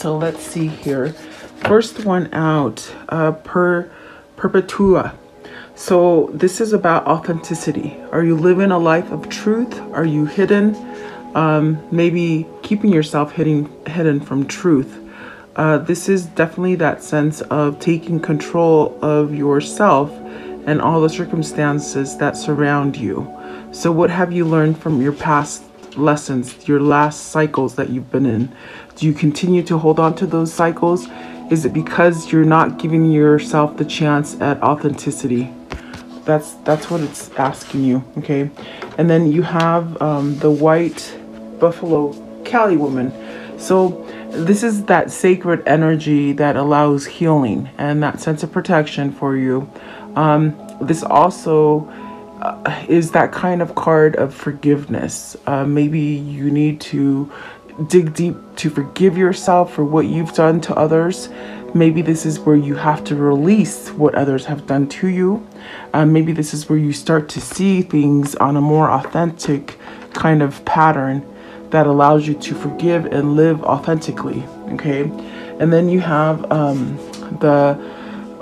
So let's see here. First one out, Perpetua. So this is about authenticity. Are you living a life of truth? Are you hidden? Maybe keeping yourself hidden from truth. This is definitely that sense of taking control of yourself and all the circumstances that surround you. So what have you learned from your past lessons, your last cycles that you've been in? Do you continue to hold on to those cycles? Is it because you're not giving yourself the chance at authenticity? That's what it's asking you, okay? And then you have the white buffalo Cali woman. So this is that sacred energy that allows healing and that sense of protection for you. This also is that kind of card of forgiveness. Maybe you need to dig deep to forgive yourself for what you've done to others. Maybe this is where you have to release what others have done to you. Maybe this is where you start to see things on a more authentic kind of pattern that allows you to forgive and live authentically, okay? And then you have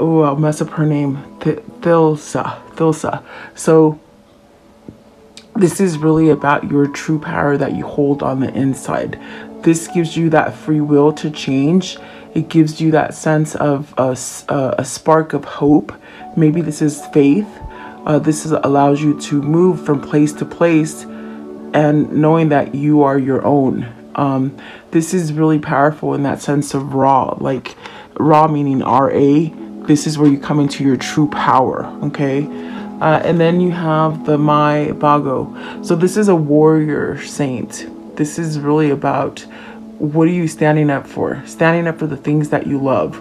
I'll mess up her name, Thilsa. So this is really about your true power that you hold on the inside. This gives you that free will to change. It gives you that sense of a spark of hope. Maybe this is faith. Allows you to move from place to place and knowing that you are your own. This is really powerful in that sense of raw, like raw meaning R-A. This is where you come into your true power, okay? And then you have the Mai Bago. So this is a warrior saint. This is really about what are you standing up for? Standing up for the things that you love.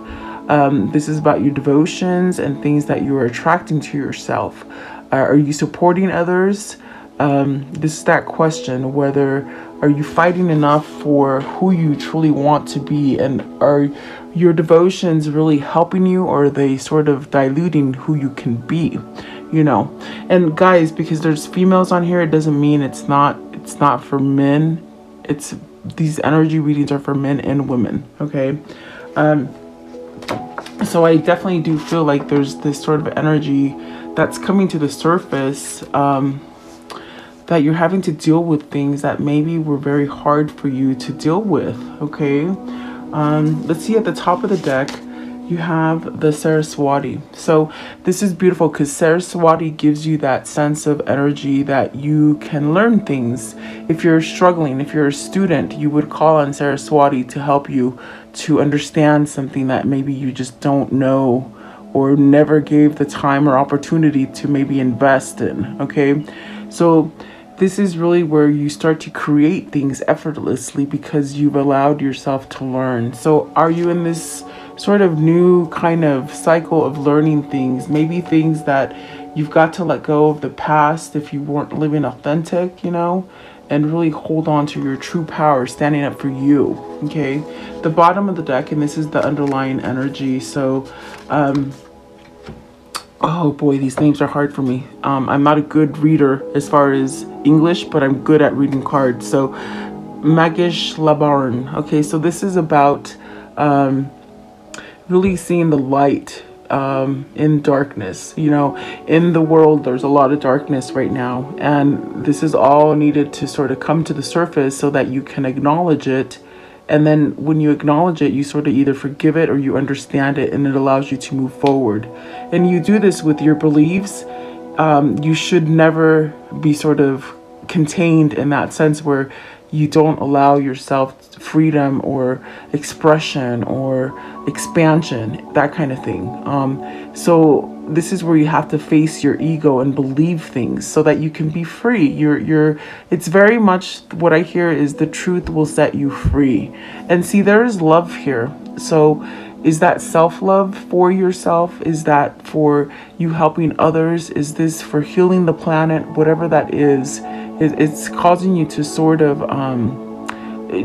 This is about your devotions and things that you are attracting to yourself. Are you supporting others? This is that question, whether are you fighting enough for who you truly want to be, and are your devotions really helping you, or are they sort of diluting who you can be, you know? And guys, because there's females on here, it doesn't mean it's not for men. These energy readings are for men and women, okay? So I definitely do feel like there's this sort of energy that's coming to the surface, that you're having to deal with things that maybe were very hard for you to deal with, okay? Let's see, at the top of the deck, you have the Saraswati. So this is beautiful because Saraswati gives you that sense of energy that you can learn things. If you're struggling, if you're a student, you would call on Saraswati to help you to understand something that maybe you just don't know or never gave the time or opportunity to maybe invest in, okay? So this is really where you start to create things effortlessly because you've allowed yourself to learn. So are you in this sort of new kind of cycle of learning things? Maybe things that you've got to let go of the past if you weren't living authentic, you know, and really hold on to your true power, standing up for you, okay? The bottom of the deck, and this is the underlying energy. So, oh boy, these names are hard for me. I'm not a good reader as far as English, but I'm good at reading cards. So Magish Labarn. Okay, so this is about really seeing the light in darkness. You know, in the world, there's a lot of darkness right now. And this is all needed to sort of come to the surface so that you can acknowledge it. And then when you acknowledge it, you sort of either forgive it or you understand it, and it allows you to move forward. And you do this with your beliefs. You should never be sort of contained in that sense where you don't allow yourself freedom or expression or expansion, that kind of thing. So this is where you have to face your ego and believe things so that you can be free. It's very much what I hear is the truth will set you free. And see, there is love here. So is that self-love for yourself? Is that for you helping others? Is this for healing the planet? Whatever that is, it's causing you to sort of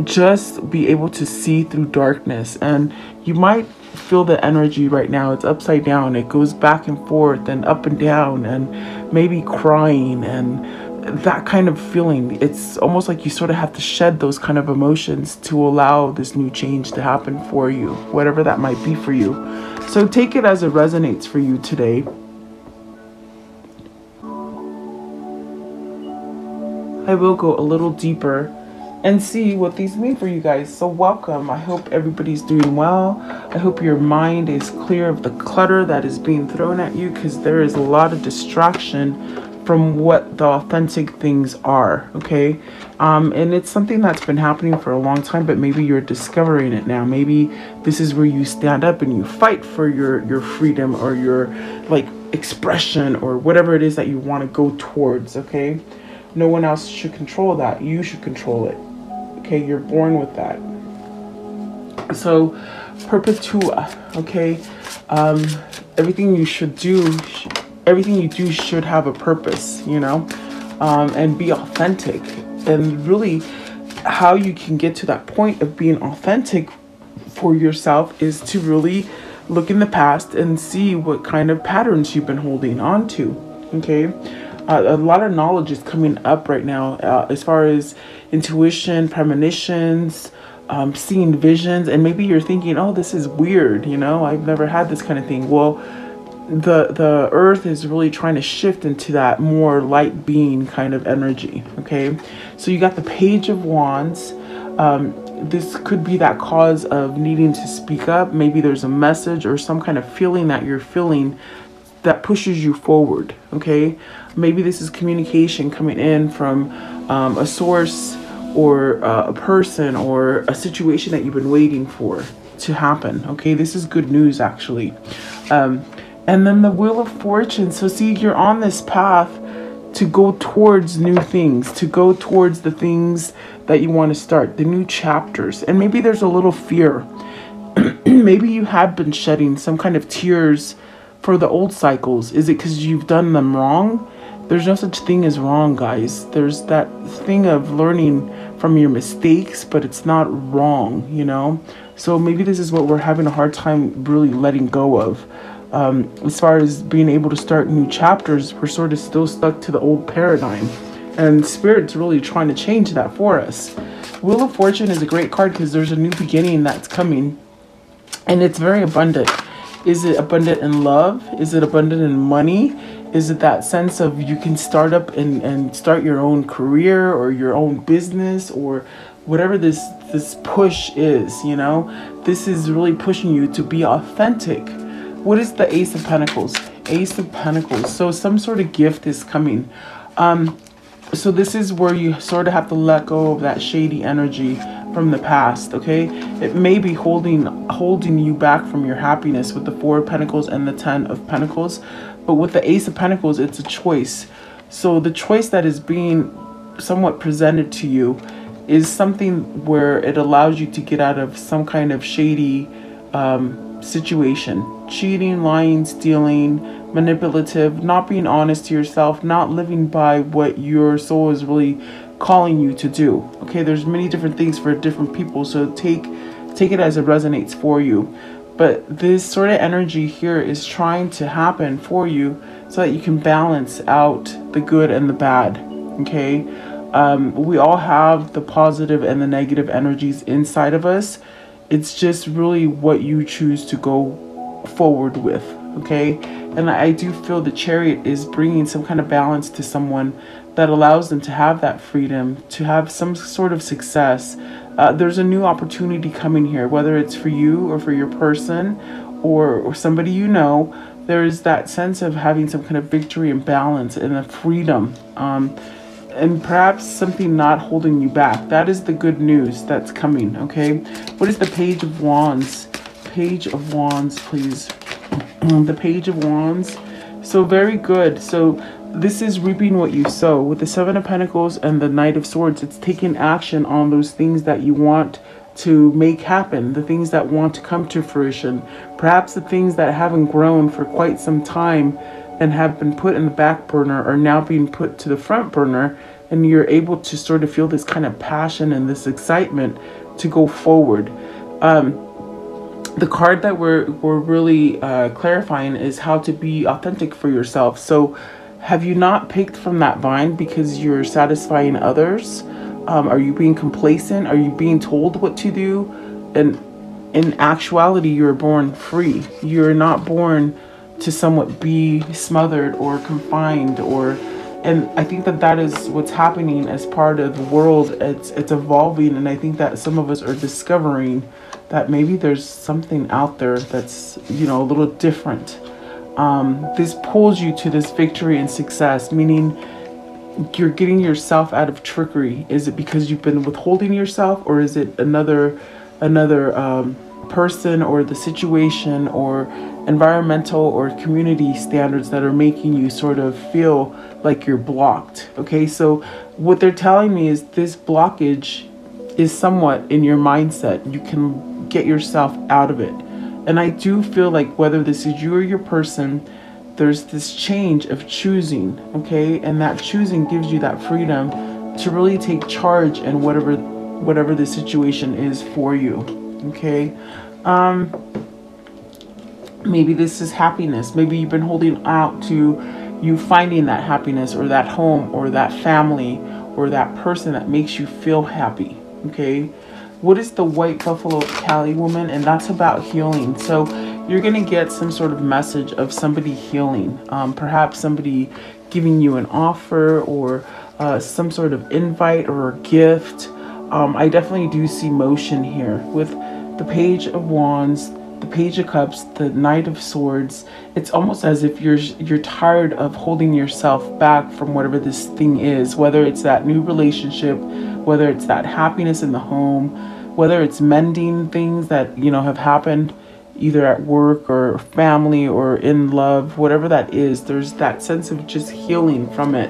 just be able to see through darkness. And you might feel the energy right now. It's upside down. It goes back and forth and up and down, and maybe crying and that kind of feeling. It's almost like you sort of have to shed those kind of emotions to allow this new change to happen for you, whatever that might be for you. So take it as it resonates for you today. I will go a little deeper and see what these mean for you guys. So welcome. I hope everybody's doing well. I hope your mind is clear of the clutter that is being thrown at you, because there is a lot of distraction from what the authentic things are, okay? And it's something that's been happening for a long time, but maybe you're discovering it now. Maybe this is where you stand up and you fight for your freedom, or your like expression, or whatever it is that you want to go towards, okay? No one else should control that. You should control it, okay? You're born with that. So perpetua, okay? Everything you should do, everything you do should have a purpose, you know, and be authentic. And really how you can get to that point of being authentic for yourself is to really look in the past and see what kind of patterns you've been holding on to, okay? A lot of knowledge is coming up right now as far as intuition, premonitions, seeing visions. And maybe you're thinking, oh, this is weird, you know, I've never had this kind of thing. Well, the earth is really trying to shift into that more light being kind of energy, okay? So you got the Page of Wands. This could be that cause of needing to speak up. Maybe there's a message or some kind of feeling that you're feeling that pushes you forward, okay? Maybe this is communication coming in from a source, or a person, or a situation that you've been waiting for to happen, okay? This is good news, actually. And then the Wheel of Fortune. So see, you're on this path to go towards new things, to go towards the things that you want to start, the new chapters. And maybe there's a little fear. Maybe you have been shedding some kind of tears for the old cycles. Is it because you've done them wrong? There's no such thing as wrong, guys. There's that thing of learning from your mistakes, but it's not wrong, you know? So maybe this is what we're having a hard time really letting go of. As far as being able to start new chapters, we're sort of still stuck to the old paradigm. And Spirit's really trying to change that for us. Wheel of Fortune is a great card because there's a new beginning that's coming. And it's very abundant. Is it abundant in love? Is it abundant in money? Is it that sense of you can start up and start your own career or your own business, or whatever this push is, you know? This is really pushing you to be authentic. What is the Ace of Pentacles? Ace of Pentacles. So some sort of gift is coming. So this is where you sort of have to let go of that shady energy from the past, okay? It may be holding you back from your happiness with the Four of Pentacles and the Ten of Pentacles. But with the Ace of Pentacles, it's a choice. So the choice that is being somewhat presented to you is something where it allows you to get out of some kind of shady situation. Cheating, lying, stealing, manipulative, not being honest to yourself, not living by what your soul is really calling you to do. Okay, there's many different things for different people, so take it as it resonates for you. But this sort of energy here is trying to happen for you so that you can balance out the good and the bad. Okay, we all have the positive and the negative energies inside of us. It's just really what you choose to go forward with, okay? And I do feel the Chariot is bringing some kind of balance to someone that allows them to have that freedom, to have some sort of success. There's a new opportunity coming here, whether it's for you or for your person or somebody you know. There's that sense of having some kind of victory and balance and a freedom, and perhaps something not holding you back. That is the good news that's coming, okay? What is the Page of Wands? Page of Wands, please. The Page of Wands. So very good. So this is reaping what you sow. With the Seven of Pentacles and the Knight of Swords, it's taking action on those things that you want to make happen, the things that want to come to fruition. Perhaps the things that haven't grown for quite some time and have been put in the back burner are now being put to the front burner, and you're able to sort of feel this kind of passion and this excitement to go forward. The card that we're really clarifying is how to be authentic for yourself. So Have you not picked from that vine because you're satisfying others? Are you being complacent? Are you being told what to do? And in actuality, you're born free. You're not born to somewhat be smothered or confined, and I think that that is what's happening as part of the world. It's evolving, and I think that some of us are discovering that maybe there's something out there that's, a little different. This pulls you to this victory and success, meaning you're getting yourself out of trickery. Is it because you've been withholding yourself, or is it another person or the situation or environmental or community standards that are making you sort of feel like you're blocked? Okay, so what they're telling me is this blockage is somewhat in your mindset. You can get yourself out of it. And I do feel like whether this is you or your person, there's this change of choosing, okay? And that choosing gives you that freedom to really take charge in whatever the situation is for you, okay? Maybe this is happiness. Maybe you've been holding out to you finding that happiness or that home or that family or that person that makes you feel happy, okay? What is the white buffalo Cali woman? And that's about healing. So you're going to get some sort of message of somebody healing. Perhaps somebody giving you an offer or some sort of invite or a gift. I definitely do see motion here with the Page of Wands, the Page of Cups, the Knight of Swords. It's almost as if you're tired of holding yourself back from whatever this thing is, whether it's that new relationship, whether it's that happiness in the home, whether it's mending things that, have happened either at work or family or in love, whatever that is, there's that sense of just healing from it.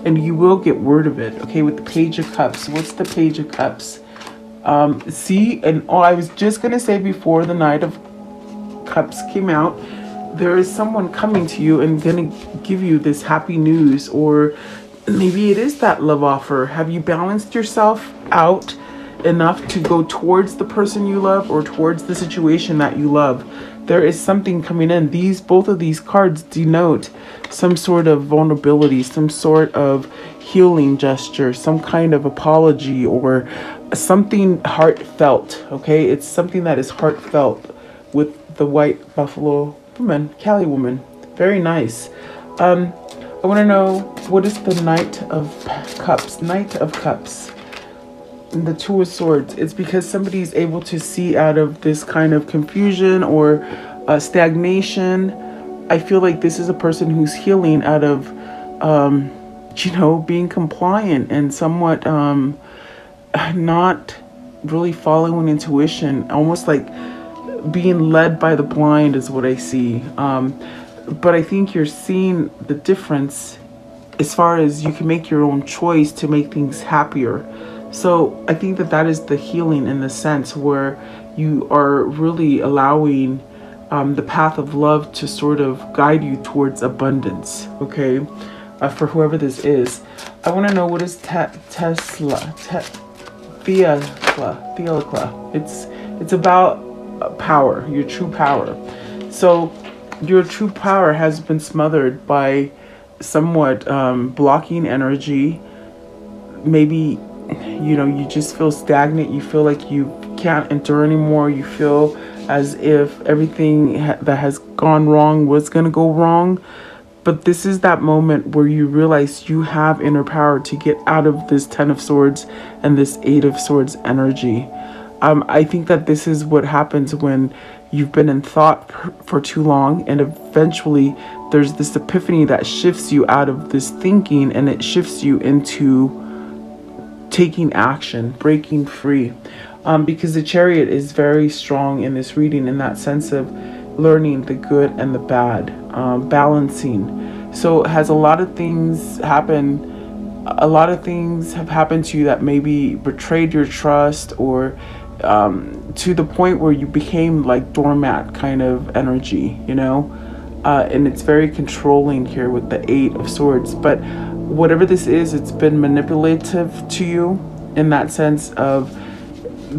And you will get word of it, okay, with the Page of Cups. What's the Page of Cups? I was just going to say before the Knight of Cups came out, there is someone coming to you and going to give you this happy news, or maybe it is that love offer. Have you balanced yourself out enough to go towards the person you love or towards the situation that you love? There is something coming in. Both of these cards denote some sort of vulnerability, some sort of healing gesture, some kind of apology, or something heartfelt, okay? It's something that is heartfelt with the white buffalo woman, Cali woman. Very nice. I want to know, what is the Knight of Cups? Knight of Cups. And the Two of Swords. It's because somebody's able to see out of this kind of confusion or stagnation. I feel like this is a person who's healing out of, being compliant and somewhat not really following intuition, almost like being led by the blind is what I see. But I think you're seeing the difference as far as you can make your own choice to make things happier. So I think that is the healing in the sense where you are really allowing the path of love to sort of guide you towards abundance, okay? For whoever this is. I want to know, what is Theocla? It's about power, your true power. So your true power has been smothered by somewhat blocking energy. Maybe you just feel stagnant. You feel like you can't endure anymore. You feel as if everything that has gone wrong was going to go wrong. But this is that moment where you realize you have inner power to get out of this Ten of Swords and this Eight of Swords energy. I think that this is what happens when you've been in thought for too long, and eventually there's this epiphany that shifts you out of this thinking, and it shifts you into taking action, breaking free. Because the Chariot is very strong in this reading, in that sense of learning the good and the bad, balancing. So it has a lot of things happen. A lot of things have happened to you that maybe betrayed your trust, or to the point where you became like doormat kind of energy, and it's very controlling here with the Eight of Swords. But whatever this is, it's been manipulative to you in that sense of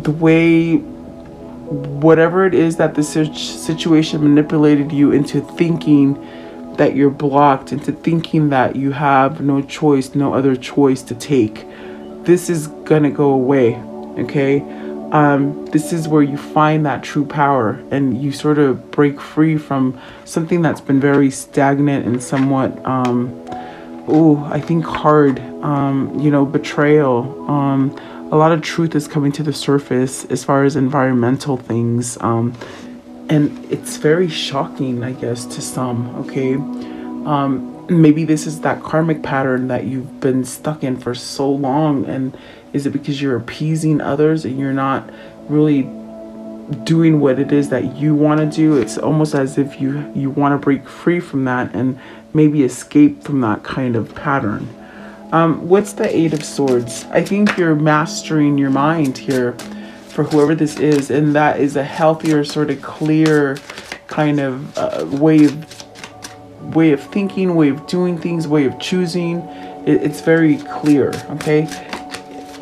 the way, whatever it is that the situation manipulated you into thinking that you're blocked into thinking that you have no choice, no other choice to take. This is gonna go away, okay? This is where you find that true power and you sort of break free from something that's been very stagnant and somewhat, I think hard, betrayal. A lot of truth is coming to the surface as far as environmental things. And it's very shocking, I guess, to some, okay? Maybe this is that karmic pattern that you've been stuck in for so long. And is it because you're appeasing others and you're not really doing what it is that you want to do? It's almost as if you want to break free from that and maybe escape from that kind of pattern. What's the Eight of Swords? I think you're mastering your mind here for whoever this is, and that is a healthier, sort of clear kind of way of thinking, way of doing things, way of choosing. It's very clear, okay?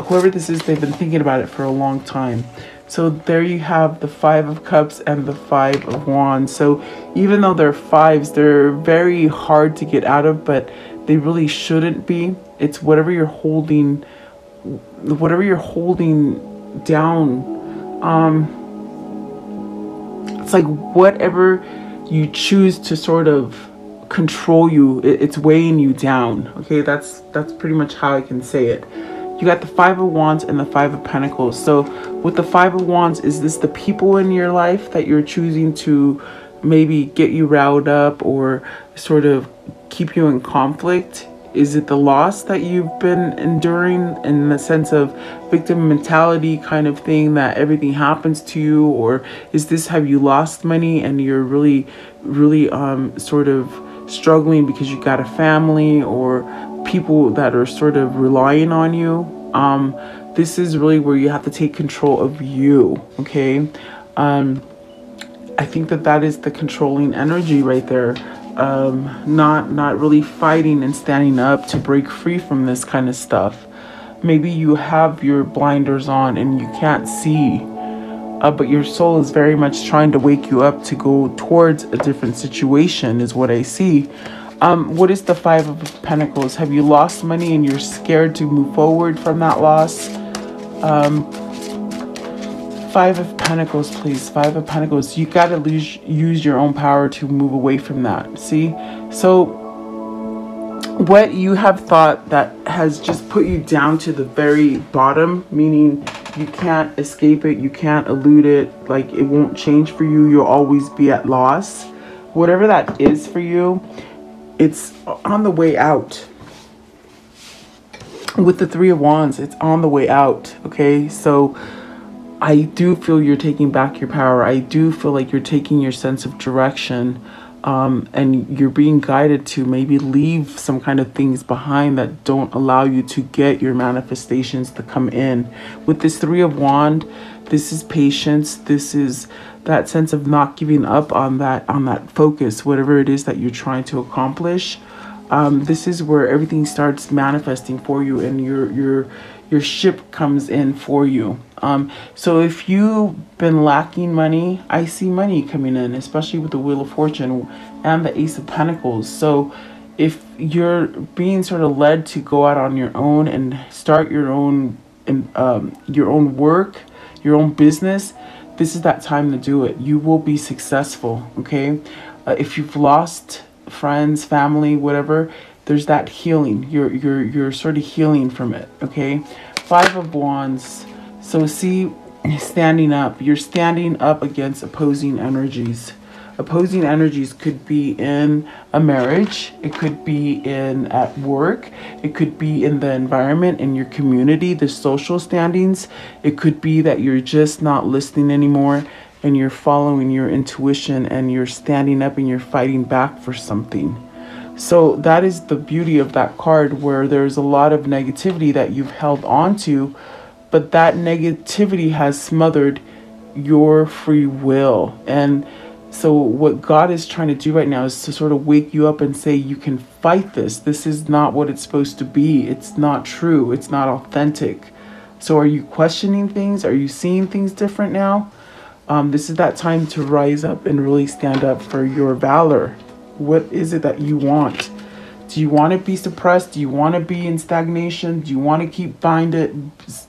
Whoever this is, they've been thinking about it for a long time. So there you have the Five of Cups and the Five of Wands. So even though they're fives, they're very hard to get out of, but they really shouldn't be. It's whatever you're holding down. It's like whatever you choose to sort of control you, it's weighing you down. Okay, that's pretty much how I can say it. You got the Five of Wands and the Five of Pentacles. So with the Five of Wands, is this the people in your life that you're choosing to maybe get you riled up or sort of keep you in conflict? Is it the loss that you've been enduring in the sense of victim mentality kind of thing, that everything happens to you? Or is this, have you lost money and you're really sort of struggling because you got a family or people that are sort of relying on you? This is really where you have to take control of you, okay? I think that is the controlling energy right there. Not really fighting and standing up to break free from this kind of stuff. Maybe you have your blinders on and you can't see, but your soul is very much trying to wake you up to go towards a different situation, is what I see. What is the Five of Pentacles? Have you lost money and you're scared to move forward from that loss? Five of Pentacles, please. Five of Pentacles. You got to use your own power to move away from that. See? So what you have thought that has just put you down to the very bottom, meaning you can't escape it, you can't elude it, like it won't change for you, you'll always be at loss. Whatever that is for you, it's on the way out. With the Three of Wands, it's on the way out, okay? So I do feel you're taking back your power. I do feel like you're taking your sense of direction, and you're being guided to maybe leave some kind of things behind that don't allow you to get your manifestations to come in. With this Three of Wands, this is patience. This is that sense of not giving up on that focus, whatever it is that you're trying to accomplish. This is where everything starts manifesting for you, and your ship comes in for you. So if you've been lacking money, I see money coming in, especially with the Wheel of Fortune and the Ace of Pentacles. So if you're being sort of led to go out on your own and start your own work, your own business, this is that time to do it. You will be successful, okay? If you've lost friends, family, whatever, there's that healing. You're sort of healing from it, okay? Five of Wands. So see, standing up. You're standing up against opposing energies. Opposing energies could be in a marriage. It could be at work. It could be in the environment, in your community, the social standings. It could be that you're just not listening anymore and you're following your intuition and you're standing up and you're fighting back for something. So that is the beauty of that card, where there's a lot of negativity that you've held on to, but that negativity has smothered your free will. And so what God is trying to do right now is to sort of wake you up and say, you can fight this. This is not what it's supposed to be. It's not true. It's not authentic. So are you questioning things? Are you seeing things different now? This is that time to rise up and really stand up for your valor. What is it that you want? Do you want to be suppressed? Do you want to be in stagnation? Do you want to keep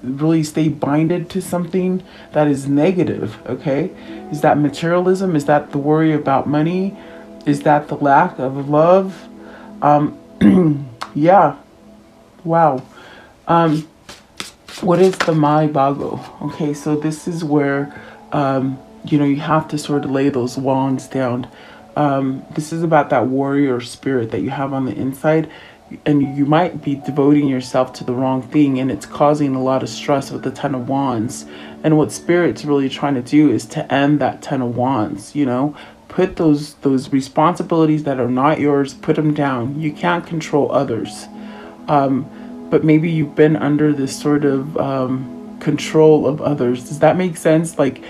really stay binded to something that is negative? Okay. Is that materialism? Is that the worry about money? Is that the lack of love? Yeah. Wow. What is the Mai Bago? Okay, so this is where, you have to sort of lay those wands down. This is about that warrior spirit that you have on the inside, and you might be devoting yourself to the wrong thing, and it's causing a lot of stress with the Ten of Wands. And what Spirit's really trying to do is to end that Ten of Wands, put those responsibilities that are not yours, put them down. You can't control others. But maybe you've been under this sort of control of others. Does that make sense? Like,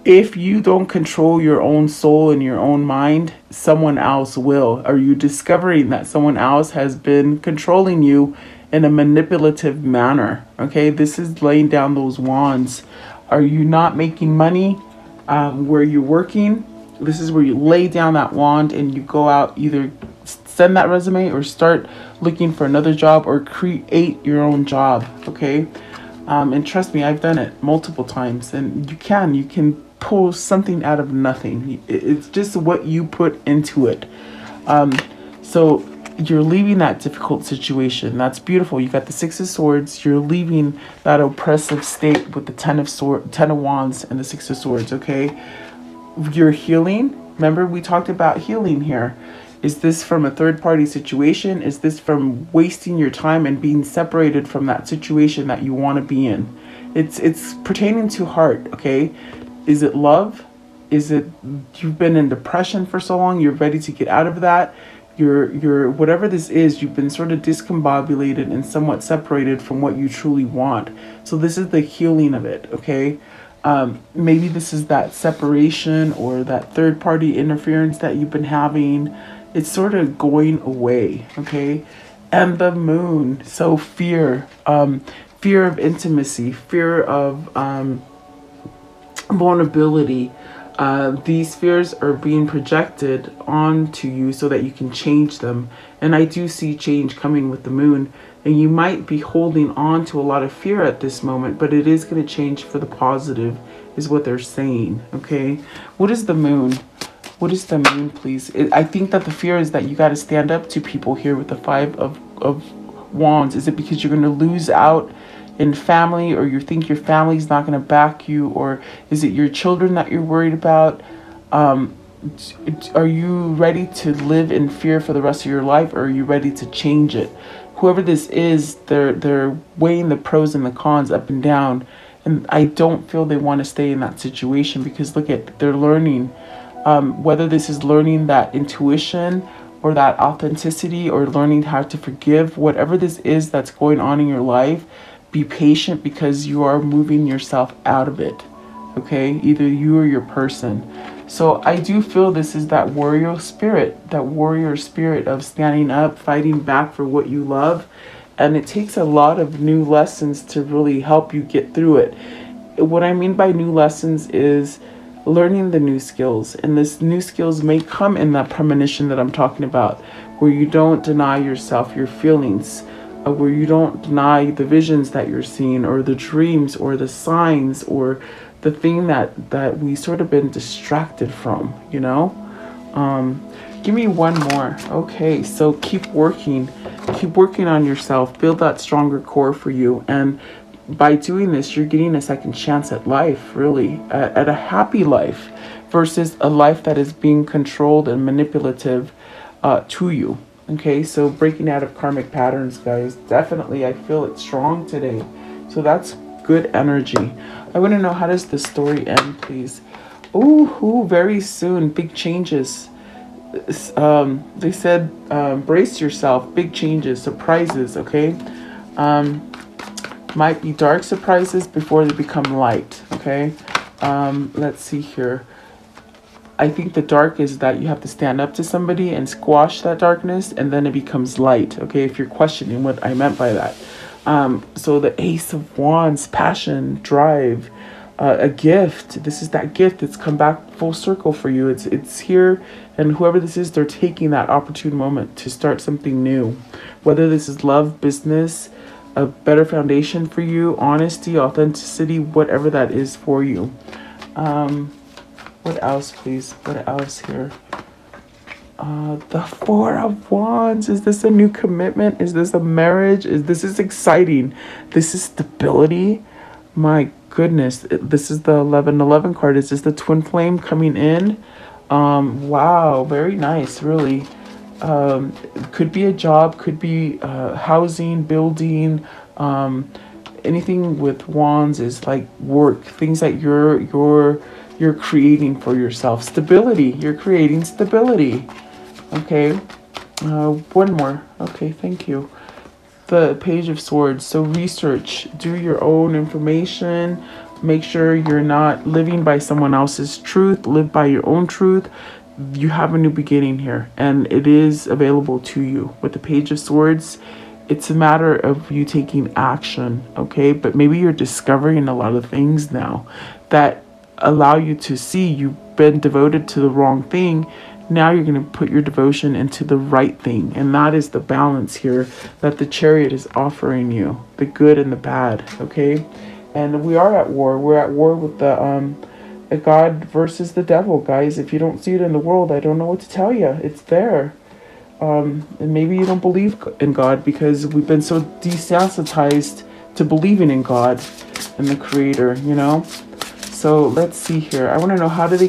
if you don't control your own soul and your own mind, someone else will. Are you discovering that someone else has been controlling you in a manipulative manner? Okay, this is laying down those wands. Are you not making money where you're working? This is where you lay down that wand and you go out, either send that resume or start looking for another job or create your own job. Okay. And trust me, I've done it multiple times, and you can pull something out of nothing. It's just what you put into it. So you're leaving that difficult situation. That's beautiful. You got the Six of Swords. You're leaving that oppressive state with the Ten of Wands and the Six of Swords. Okay. You're healing. Remember, we talked about healing here. Is this from a third-party situation? Is this from wasting your time and being separated from that situation that you want to be in? It's pertaining to heart, okay? Is it love? Is it you've been in depression for so long, you're ready to get out of that? You're whatever this is, you've been sort of discombobulated and somewhat separated from what you truly want. So this is the healing of it, okay? Maybe this is that separation or that third-party interference that you've been having. It's sort of going away, okay? And the Moon, so fear of intimacy, fear of vulnerability. These fears are being projected onto you so that you can change them. And I do see change coming with the Moon. And you might be holding on to a lot of fear at this moment, but it is going to change for the positive, is what they're saying, okay? What is the Moon? What is the Moon, please? I think that the fear is that you got to stand up to people here with the Five of Wands. Is it because you're going to lose out in family, or you think your family's not going to back you, or is it your children that you're worried about? Are you ready to live in fear for the rest of your life, or are you ready to change it? Whoever this is, they're weighing the pros and the cons up and down, and I don't feel they want to stay in that situation, because look at, they're learning. Whether this is learning that intuition or that authenticity, or learning how to forgive, whatever this is that's going on in your life, be patient, because you are moving yourself out of it, okay? Either you or your person. So I do feel this is that warrior spirit of standing up, fighting back for what you love. And it takes a lot of new lessons to really help you get through it. What I mean by new lessons is learning the new skills. And this new skills may come in that premonition that I'm talking about, where you don't deny yourself your feelings, where you don't deny the visions that you're seeing, or the dreams, or the signs, or the thing that we sort of been distracted from, Give me one more. Okay, so keep working on yourself, build that stronger core for you. And by doing this, you're getting a second chance at life, really, at a happy life, versus a life that is being controlled and manipulative to you. Okay, so breaking out of karmic patterns, guys. Definitely, I feel it strong today. So that's good energy. I want to know, how does the story end, please? Ooh, very soon, big changes. They said, brace yourself, big changes, surprises, okay? Might be dark surprises before they become light, okay? Let's see here. I think the dark is that you have to stand up to somebody and squash that darkness, and then it becomes light, okay? If you're questioning what I meant by that. So the Ace of Wands, passion, drive, a gift. This is that gift that's come back full circle for you. It's here, and whoever this is, they're taking that opportune moment to start something new. Whether this is love, business, a better foundation for you, honesty, authenticity, whatever that is for you. What else, please? What else here? The Four of Wands. Is this a new commitment? Is this a marriage? This is exciting? This is stability. My goodness. This is the 1111 card. Is this the twin flame coming in? Wow. Very nice. Really. Could be a job. Could be housing, building. Anything with wands is like work. Things that you're creating for yourself. Stability. You're creating stability. Okay, one more. Okay, thank you. The Page of Swords. So research, do your own information. Make sure you're not living by someone else's truth. Live by your own truth. You have a new beginning here, and it is available to you. With the Page of Swords, it's a matter of you taking action, okay? But maybe you're discovering a lot of things now that allow you to see you've been devoted to the wrong thing. Now you're going to put your devotion into the right thing. And that is the balance here that the Chariot is offering you. The good and the bad. Okay. And we are at war. We're at war with the God versus the devil, guys. If you don't see it in the world, I don't know what to tell you. It's there. And maybe you don't believe in God because we've been so desensitized to believing in God and the Creator, you know. So let's see here. I want to know, how do they